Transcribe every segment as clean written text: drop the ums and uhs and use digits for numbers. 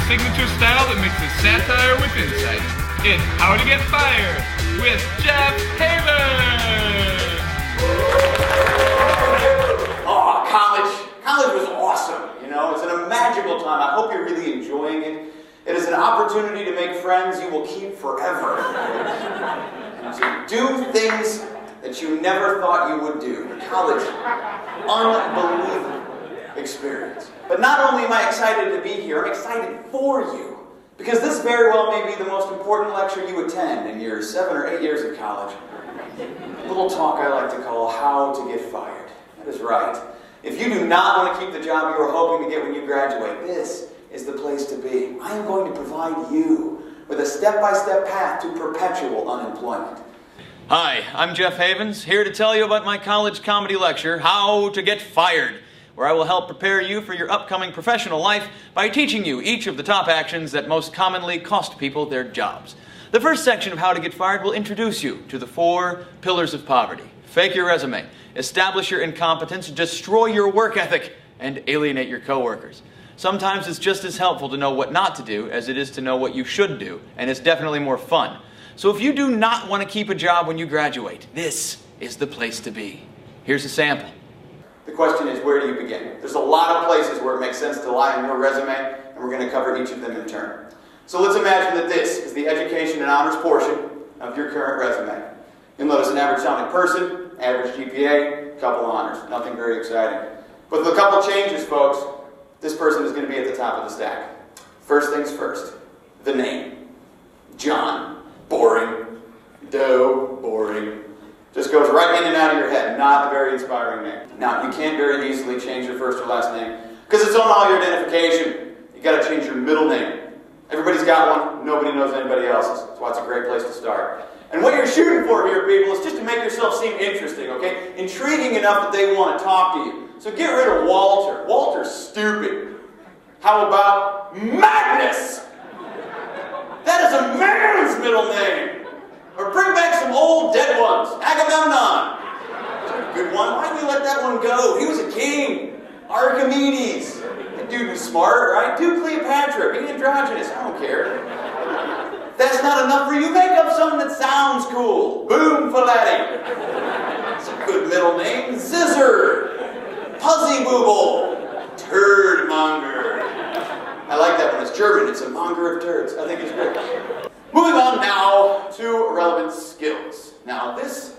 signature style that mixes satire with insight. It's How to Get Fired with Jeff Haven! Oh, college was awesome, you know. It's a magical time. I hope you're really enjoying it. It is an opportunity to make friends you will keep forever. And to do things that you never thought you would do. College, unbelievable experience. But not only am I excited to be here, I'm excited for you. Because this very well may be the most important lecture you attend in your 7 or 8 years of college. A little talk I like to call How to Get Fired. That is right. If you do not want to keep the job you were hoping to get when you graduate, this is the place to be. I am going to provide you with a step-by-step path to perpetual unemployment. Hi, I'm Jeff Havens, here to tell you about my college comedy lecture, How to Get Fired, where I will help prepare you for your upcoming professional life by teaching you each of the top actions that most commonly cost people their jobs. The first section of How to Get Fired will introduce you to the 4 pillars of poverty. Fake your resume, establish your incompetence, destroy your work ethic, and alienate your coworkers. Sometimes it's just as helpful to know what not to do as it is to know what you should do, and it's definitely more fun. So if you do not want to keep a job when you graduate, this is the place to be. Here's a sample. The question is, where do you begin? There's a lot of places where it makes sense to lie on your resume, and we're going to cover each of them in turn. So let's imagine that this is the education and honors portion of your current resume. You'll notice an average sounding person, average GPA, couple honors. Nothing very exciting. But with a couple changes, folks, this person is going to be at the top of the stack. First things first, the name. John. Boring. Doe. Boring. Just goes right in and out of your head. Not a very inspiring name. Now, you can't very easily change your first or last name because it's on all your identification. You got to change your middle name. Everybody's got one. Nobody knows anybody else's. That's why it's a great place to start. And what you're shooting for here, people, is just to make yourself seem interesting, okay? Intriguing enough that they want to talk to you. So get rid of Walter. Walter's stupid. How about Magnus? That is a man's middle name. Or bring back some old dead ones. Agamemnon. Good one. Why did you let that one go? He was a king. Archimedes. That dude was smart, right? Do Cleopatra. Be androgynous. I don't care. That's not enough for you. Make up something that sounds cool. Boom Falati. It's a good middle name. Zizzer. Puzzy Booble. Turdmonger. I like that one. It's German. It's a monger of turds. I think it's great. Moving on now to relevant skills. Now, this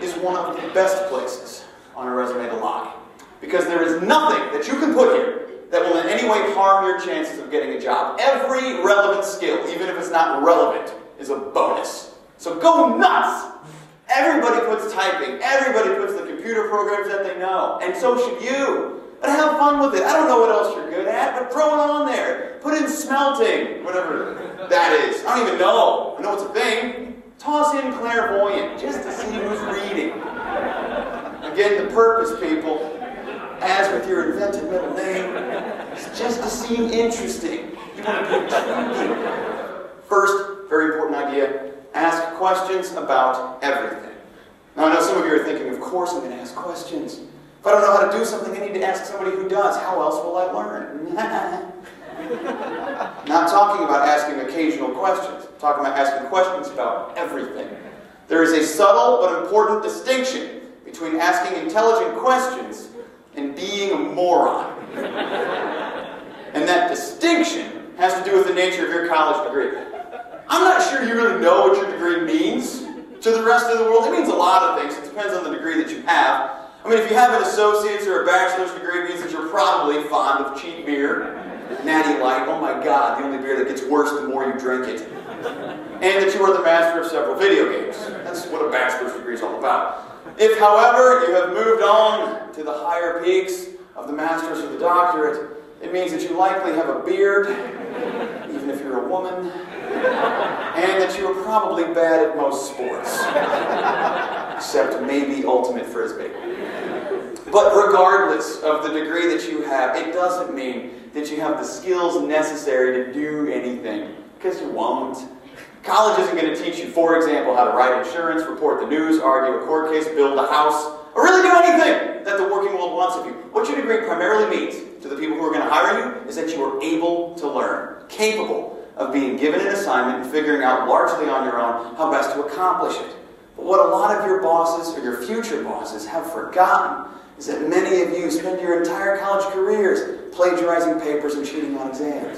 is one of the best places on a resume to lie. Because there is nothing that you can put here that will in any way harm your chances of getting a job. Every relevant skill, even if it's not relevant, is a bonus. So go nuts! Everybody puts typing. Everybody puts the computer programs that they know. And so should you. But have fun with it. I don't know what else you're good at, but throw it on there. Put in smelting, whatever that is. I don't even know. I know it's a thing. Toss in clairvoyant, just to see who's reading. Again, the purpose, people, as with your invented middle name, is just to seem interesting. You want to be intriguing. First, very important idea, ask questions about everything. Now, I know some of you are thinking, of course I'm going to ask questions. If I don't know how to do something, I need to ask somebody who does. How else will I learn? Not talking about asking occasional questions. I'm talking about asking questions about everything. There is a subtle but important distinction between asking intelligent questions and being a moron. And that distinction has to do with the nature of your college degree. I'm not sure you really know what your degree means to the rest of the world. It means a lot of things. It depends on the degree that you have. I mean, if you have an associate's or a bachelor's degree, it means that you're probably fond of cheap beer. Natty Light, oh my God, the only beer that gets worse the more you drink it. And that you are the master of several video games. That's what a bachelor's degree is all about. If, however, you have moved on to the higher peaks of the master's or the doctorate, it means that you likely have a beard, even if you're a woman, and that you are probably bad at most sports. Except maybe ultimate frisbee. But regardless of the degree that you have, it doesn't mean that you have the skills necessary to do anything, because you won't. College isn't going to teach you, for example, how to write insurance, report the news, argue a court case, build a house, or really do anything that the working world wants of you. What your degree primarily means to the people who are going to hire you is that you are able to learn. capable of being given an assignment and figuring out largely on your own how best to accomplish it. But what a lot of your bosses, or your future bosses, have forgotten is that many of you spend your entire college careers plagiarizing papers and cheating on exams.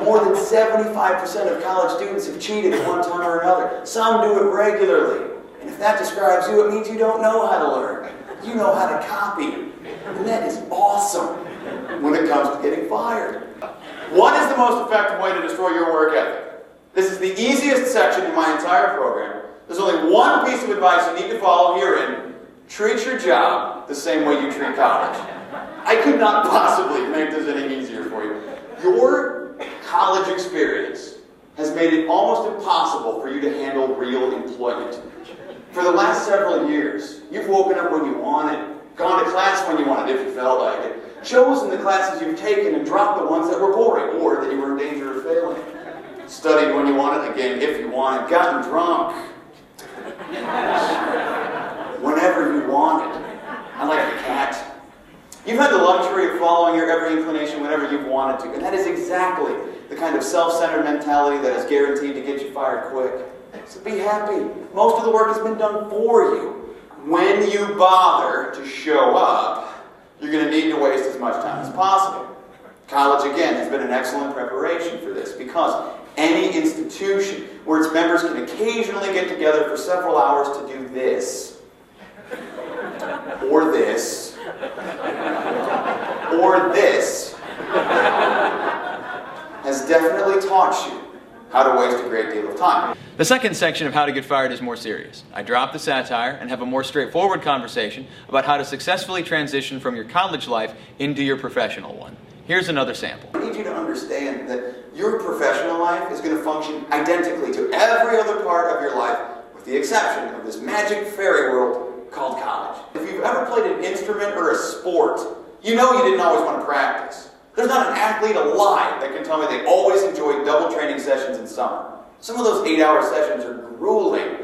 More than 75% of college students have cheated at one time or another. Some do it regularly. And if that describes you, it means you don't know how to learn. You know how to copy. And that is awesome when it comes to getting fired. What is the most effective way to destroy your work ethic? This is the easiest section in my entire program. There's only one piece of advice you need to follow herein. Treat your job the same way you treat college. I could not possibly make this any easier for you. Your college experience has made it almost impossible for you to handle real employment. For the last several years, you've woken up when you wanted, gone to class when you wanted if you felt like it, chosen the classes you've taken and dropped the ones that were boring or that you were in danger of failing. Studied when you wanted again if you wanted, gotten drunk whenever you wanted. I like a cat. You've had the luxury of following your every inclination whenever you've wanted to, and that is exactly the kind of self-centered mentality that is guaranteed to get you fired quick. So be happy. Most of the work has been done for you. When you bother to show up, you're going to need to waste as much time as possible. College, again, has been an excellent preparation for this because any institution where its members can occasionally get together for several hours to do this, or this, or this, has definitely taught you how to waste a great deal of time. The second section of How to Get Fired is more serious. I drop the satire and have a more straightforward conversation about how to successfully transition from your college life into your professional one. Here's another sample. I need you to understand that your professional life is going to function identically to every other part of your life, with the exception of this magic fairy world called college. If you've ever played an instrument or a sport, you know you didn't always want to practice. There's not an athlete alive that can tell me they always enjoyed double training sessions in summer. Some of those 8-hour sessions are grueling,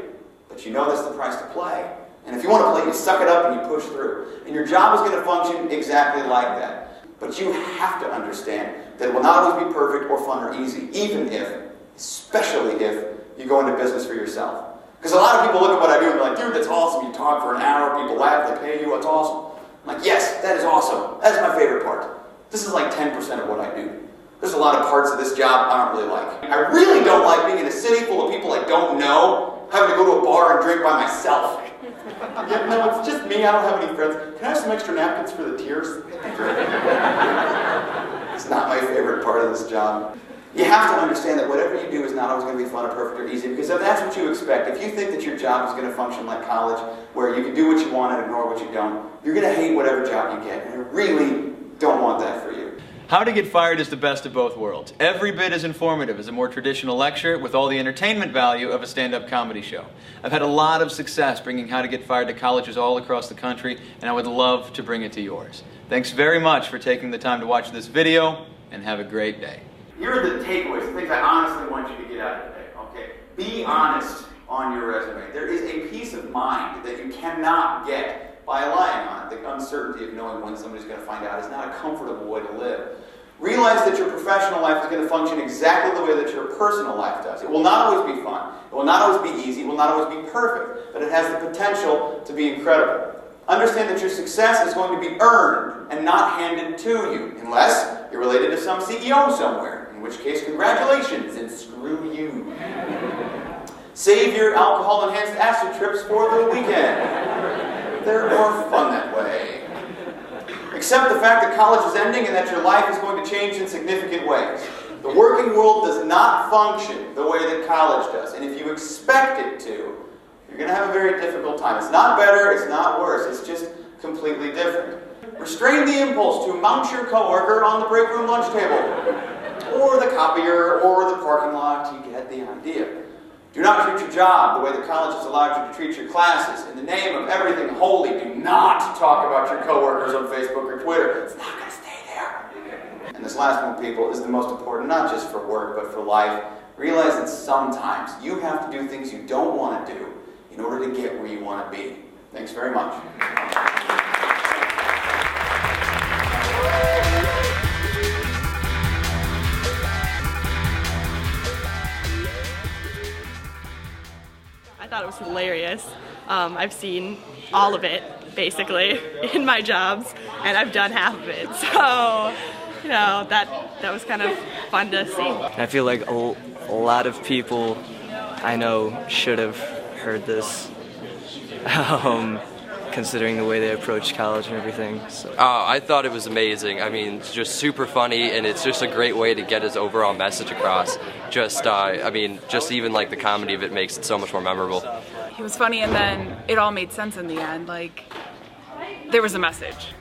but you know that's the price to play. And if you want to play, you suck it up and you push through. And your job is going to function exactly like that. But you have to understand that it will not always be perfect or fun or easy, even if, especially if, you go into business for yourself. Because a lot of people look at what I do and they're like, dude, that's awesome. You talk for an hour, people laugh, they pay you, that's awesome. I'm like, yes, that is awesome. That is my favorite part. This is like 10% of what I do. There's a lot of parts of this job I don't really like. I really don't like being in a city full of people I don't know, having to go to a bar and drink by myself. Yeah, no, it's just me. I don't have any friends. Can I have some extra napkins for the tears? It's not my favorite part of this job. You have to understand that whatever you do is not always going to be fun or perfect or easy, because if that's what you expect, if you think that your job is going to function like college, where you can do what you want and ignore what you don't, you're going to hate whatever job you get, and I really don't want that for you. How to Get Fired is the best of both worlds. Every bit as informative as a more traditional lecture with all the entertainment value of a stand-up comedy show. I've had a lot of success bringing How to Get Fired to colleges all across the country, and I would love to bring it to yours. Thanks very much for taking the time to watch this video, and have a great day. Here are the takeaways, the things I honestly want you to get out of today, okay? Be honest on your resume. There is a peace of mind that you cannot get by lying on it. The uncertainty of knowing when somebody's going to find out is not a comfortable way to live. Realize that your professional life is going to function exactly the way that your personal life does. It will not always be fun. It will not always be easy. It will not always be perfect. But it has the potential to be incredible. Understand that your success is going to be earned and not handed to you, unless you're related to some CEO somewhere, in which case, congratulations and screw you. Save your alcohol-enhanced acid trips for the weekend. They're more fun that way. Accept the fact that college is ending and that your life is going to change in significant ways. The working world does not function the way that college does, and if you expect it to, you're going to have a very difficult time. It's not better, it's not worse, it's just completely different. Restrain the impulse to mount your coworker on the break room lunch table, or the copier, or the parking lot. You get the idea. Do not treat your job the way the college has allowed you to treat your classes. In the name of everything holy, do not talk about your coworkers on Facebook or Twitter. It's not going to stay there. And this last one, people, is the most important, not just for work, but for life. Realize that sometimes you have to do things you don't want to do in order to get where you want to be. Thanks very much. It's hilarious. I've seen all of it, basically, in my jobs, and I've done half of it. So, you know, that was kind of fun to see. I feel like a lot of people I know should have heard this, considering the way they approach college and everything. So. I thought it was amazing. I mean, it's just super funny, and it's just a great way to get his overall message across. I mean, just even like the comedy of it makes it so much more memorable. He was funny, and then it all made sense in the end. Like, there was a message.